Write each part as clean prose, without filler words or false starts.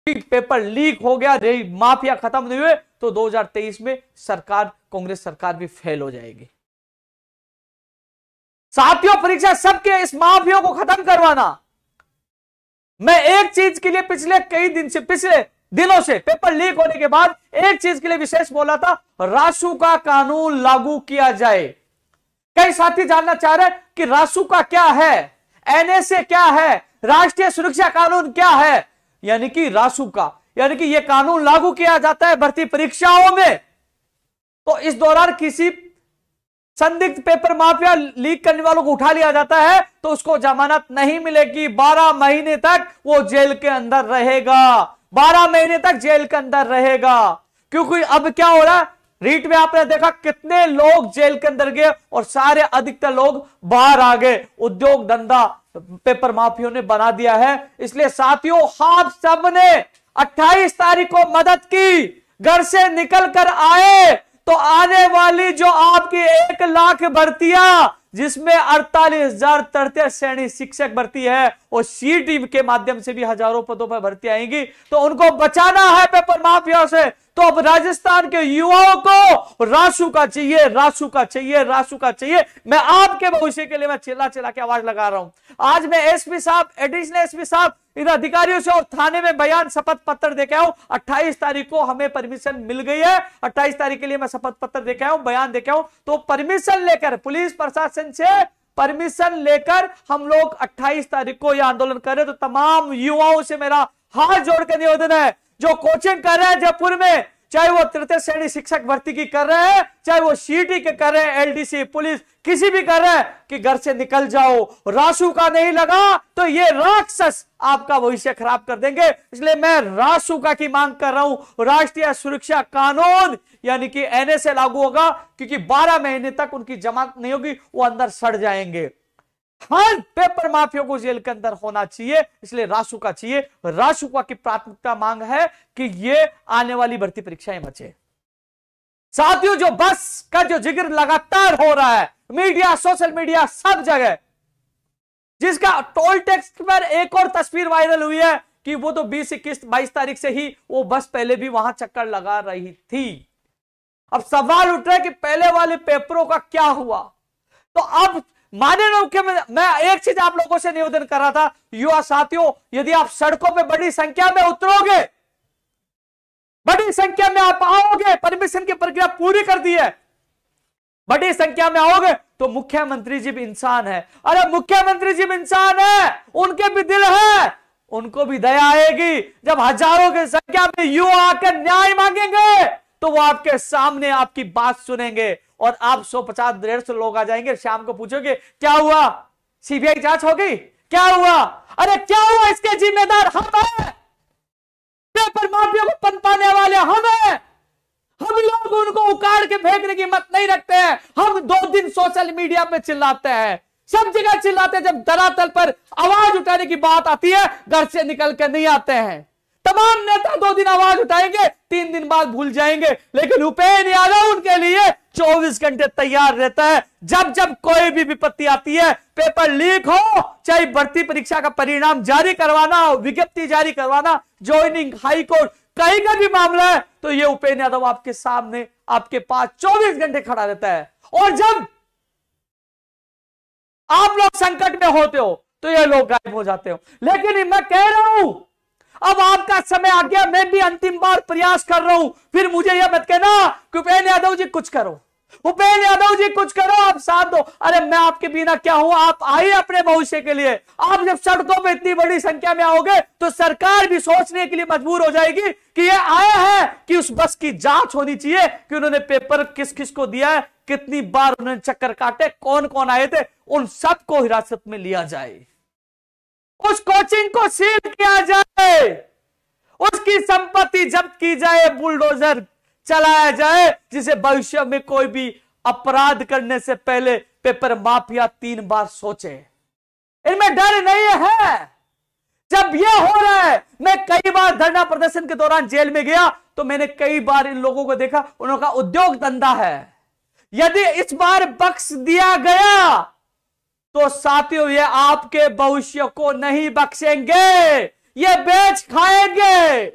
Paper leak हो गया, mafia खत्म नहीं हुए, तो 2023 में सरकार, कांग्रेस सरकार भी फेल हो जाएगी। साथियों, परीक्षा सबके इस माफिया को खत्म करवाना। मैं एक चीज के लिए पिछले दिनों से पेपर लीक होने के बाद एक चीज के लिए विशेष बोला था, रासू का कानून लागू किया जाए। कई साथी जानना चाह रहे हैं कि रासू का क्या है, एनएसए क्या है, राष्ट्रीय सुरक्षा कानून क्या है। यानी कि रासू का, यानी कि यह कानून लागू किया जाता है भर्ती परीक्षाओं में, तो इस दौरान किसी संदिग्ध पेपर माफिया लीक करने वालों को उठा लिया जाता है तो उसको जमानत नहीं मिलेगी, 12 महीने तक वो जेल के अंदर रहेगा, 12 महीने तक जेल के अंदर रहेगा। क्योंकि अब क्या हो रहा है, रीट में आपने देखा कितने लोग जेल के अंदर गए और सारे अधिकतर लोग बाहर आ गए। उद्योग धंधा पेपर माफियों ने बना दिया है। इसलिए साथियों, आप सबने 28 तारीख को मदद की, घर से निकल कर आए तो आने वाली जो आपकी 1 लाख भर्तियां, जिसमें 48,000 तृतीय श्रेणी शिक्षक भर्ती है और सीटी के माध्यम से भी हजारों पदों पर भर्ती आएंगी, तो उनको बचाना है पेपर माफिया से। तो अब राजस्थान के युवाओं को रासू का चाहिए, रासू का चाहिए, रासू का चाहिए। मैं आपके भविष्य के लिए मैं चिल्ला चिल्ला के आवाज लगा रहा हूं। आज मैं एसपी साहब, एडिशनल एसपी साहब, इन अधिकारियों से और थाने में बयान शपथ पत्र देके आऊं। 28 तारीख को हमें परमिशन मिल गई है, 28 तारीख के लिए मैं शपथ पत्र देके आऊं, बयान देके आऊं। तो परमिशन लेकर, पुलिस प्रशासन से परमिशन लेकर हम लोग 28 तारीख को यह आंदोलन कर रहे हैं। तो तमाम युवाओं से मेरा हाथ जोड़कर निवेदन है, जो कोचिंग कर रहे हैं जयपुर में, चाहे वो तृतीय श्रेणी शिक्षक भर्ती की कर रहे हैं, चाहे वो सीटी के कर रहे हैं, एलडीसी, पुलिस, किसी भी कर रहे हैं, कि घर से निकल जाओ। रासू का नहीं लगा तो ये राक्षस आपका भविष्य खराब कर देंगे। इसलिए मैं रासू का की मांग कर रहा हूं। राष्ट्रीय सुरक्षा कानून यानी कि एनएसए लागू होगा, क्योंकि 12 महीने तक उनकी जमानत नहीं होगी, वो अंदर सड़ जाएंगे। हर पेपर माफिया को जेल के अंदर होना चाहिए, इसलिए रासू का चाहिए। रासू का की प्राथमिकता मांग है कि ये आने वाली भर्ती परीक्षाएं बचे। साथियों, जो बस का जो जिक्र लगातार हो रहा है, मीडिया, सोशल मीडिया, सब जगह, जिसका टोल टैक्स पर एक और तस्वीर वायरल हुई है कि वो तो 20, 21, 22 तारीख से ही वो बस पहले भी वहां चक्कर लगा रही थी। अब सवाल उठ रहा है कि पहले वाले पेपरों का क्या हुआ। तो अब माननीय मुख्यमंत्री, मैं एक चीज आप लोगों से निवेदन कर रहा था, युवा साथियों, यदि आप सड़कों पे बड़ी संख्या में उतरोगे, बड़ी संख्या में आप आओगे, परमिशन की प्रक्रिया पूरी कर दी है, बड़ी संख्या में आओगे, तो मुख्यमंत्री जी भी इंसान है। अरे मुख्यमंत्री जी भी इंसान है, उनके भी दिल है, उनको भी दया आएगी। जब हजारों की संख्या में युवा आकर न्याय मांगेंगे तो वो आपके सामने आपकी बात सुनेंगे और आप 150, 150 लोग आ जाएंगे। शाम को पूछोगे क्या हुआ, सीबीआई जांच हो गई, क्या हुआ? अरे क्या हुआ, इसके जिम्मेदार हम हैं, पेपर माफिया को पनपाने वाले हम हैं। हम लोग उनको उखाड़ के फेंकने की मत नहीं रखते हैं। हम 2 दिन सोशल मीडिया पे चिल्लाते हैं, सब जगह चिल्लाते हैं, जब धरातल पर आवाज उठाने की बात आती है घर से निकल के नहीं आते हैं। तमाम नेता 2 दिन आवाज उठाएंगे, 3 दिन बाद भूल जाएंगे, लेकिन उपेंद्र यादव उनके लिए 24 घंटे तैयार रहता है। जब जब कोई भी विपत्ति आती है, पेपर लीक हो, चाहे भर्ती परीक्षा का परिणाम जारी करवाना हो, विज्ञप्ति जारी करवाना, ज्वाइनिंग, हाई कोर्ट, कहीं का भी मामला है, तो ये उपेंद्र यादव आपके सामने, आपके पास 24 घंटे खड़ा रहता है। और जब आप लोग संकट में होते हो तो ये लोग गायब हो जाते हो। लेकिन मैं कह रहा हूं, अब आपका समय आ गया, मैं भी अंतिम बार प्रयास कर रहा हूं। फिर मुझे यह मत कहना कि उपेंद्र यादव जी कुछ करो, उपेंद्र यादव जी कुछ करो, आप साथ दो। अरे मैं आपके बिना क्या हूं, आप आइए अपने भविष्य के लिए। आप जब सड़कों पे इतनी बड़ी संख्या में आओगे तो सरकार भी सोचने के लिए मजबूर हो जाएगी कि ये आया है कि उस बस की जांच होनी चाहिए कि उन्होंने पेपर किस किस को दिया है, कितनी बार उन्होंने चक्कर काटे, कौन कौन आए थे, उन सबको हिरासत में लिया जाए, उस कोचिंग को सील किया जाए, उसकी संपत्ति जब्त की जाए, बुलडोजर चलाया जाए, जिसे भविष्य में कोई भी अपराध करने से पहले पेपर माफिया 3 बार सोचे। इनमें डर नहीं है। जब यह हो रहा है, मैं कई बार धरना प्रदर्शन के दौरान जेल में गया तो मैंने कई बार इन लोगों को देखा, उनका उद्योग धंधा है। यदि इस बार बख्श दिया गया तो साथियों ये आपके भविष्य को नहीं बख्शेंगे, ये बेच खाएंगे।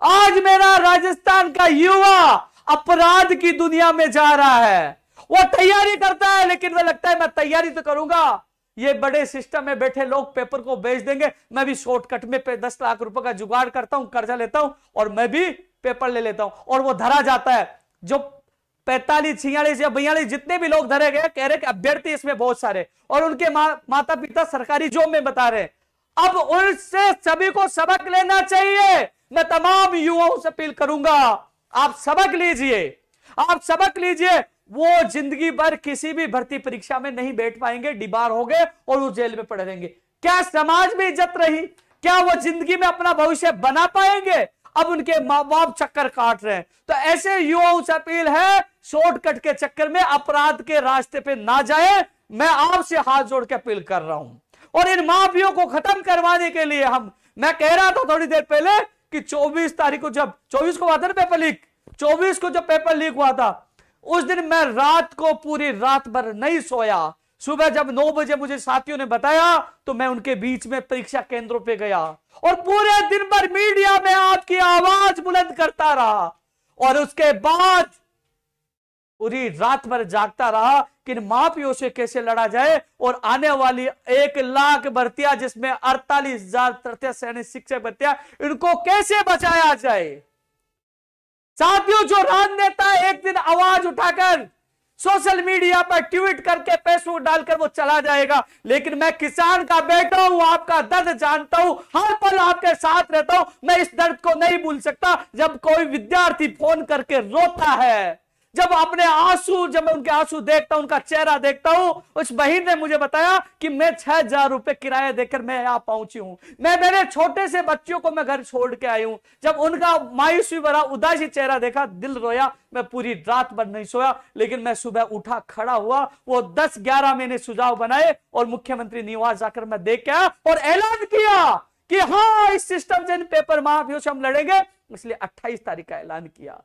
आज मेरा राजस्थान का युवा अपराध की दुनिया में जा रहा है, वो तैयारी करता है, लेकिन वो लगता है मैं तैयारी तो करूंगा, ये बड़े सिस्टम में बैठे लोग पेपर को बेच देंगे, मैं भी शॉर्टकट में 10 लाख रुपए का जुगाड़ करता हूं, कर्जा लेता हूं और मैं भी पेपर ले लेता हूं, और वो धरा जाता है। जो 45, 46 या 42 जितने भी लोग धरे गए, कह रहे कि अभ्यर्थी इसमें बहुत सारे, और उनके माता पिता सरकारी जॉब में बता रहे। अब उनसे सभी को सबक लेना चाहिए। मैं तमाम युवाओं से अपील करूंगा, आप सबक लीजिए, आप सबक लीजिए। वो जिंदगी भर किसी भी भर्ती परीक्षा में नहीं बैठ पाएंगे, डिबार हो गए और वो जेल में पड़े रहेंगे। क्या समाज में इज्जत रही? क्या वो जिंदगी में अपना भविष्य बना पाएंगे? अब उनके मां बाप चक्कर काट रहे हैं। तो ऐसे युवाओं से अपील है, शॉर्टकट के चक्कर में अपराध के रास्ते पे ना जाए। मैं आपसे हाथ जोड़ के अपील कर रहा हूं, और इन माफियों को खत्म करवाने के लिए मैं कह रहा था थोड़ी देर पहले कि 24 तारीख को, जब 24 को हुआ था ना पेपर लीक, 24 को जब पेपर लीक हुआ था, उस दिन मैं रात को पूरी रात भर नहीं सोया। सुबह जब 9 बजे मुझे साथियों ने बताया तो मैं उनके बीच में परीक्षा केंद्रों पे गया और पूरे दिन भर मीडिया में आपकी आवाज बुलंद करता रहा, और उसके बाद पूरी रात भर जागता रहा कि इन माफियों से कैसे लड़ा जाए, और आने वाली 1 लाख भर्तियां, जिसमें 48,000 तृतीय सैनिक शिक्षक भर्तियां, इनको कैसे बचाया जाए। साथियों, जो राजनेता एक दिन आवाज उठाकर सोशल मीडिया पर ट्वीट करके फेसबुक डालकर वो चला जाएगा, लेकिन मैं किसान का बेटा हूं, आपका दर्द जानता हूं, हर पल आपके साथ रहता हूं। मैं इस दर्द को नहीं भूल सकता जब कोई विद्यार्थी फोन करके रोता है, जब अपने आंसू, जब मैं उनके आंसू देखता हूं, उनका चेहरा देखता हूं। उस बहन ने मुझे बताया कि मैं 6,000 रुपए किराया देकर मैं यहां पहुंची हूं, मैं मेरे छोटे से बच्चों को मैं घर छोड़ के आई हूं। जब उनका मायूसी भरा उदासी चेहरा देखा, दिल रोया। मैं पूरी रात भर नहीं सोया, लेकिन मैं सुबह उठा, खड़ा हुआ, वो 10-11 मैंने सुझाव बनाए और मुख्यमंत्री निवास जाकर मैं देख के आया और ऐलान किया कि हाँ, इस सिस्टम से, इन पेपर माफियों से हम लड़ेंगे। इसलिए 28 तारीख का ऐलान किया।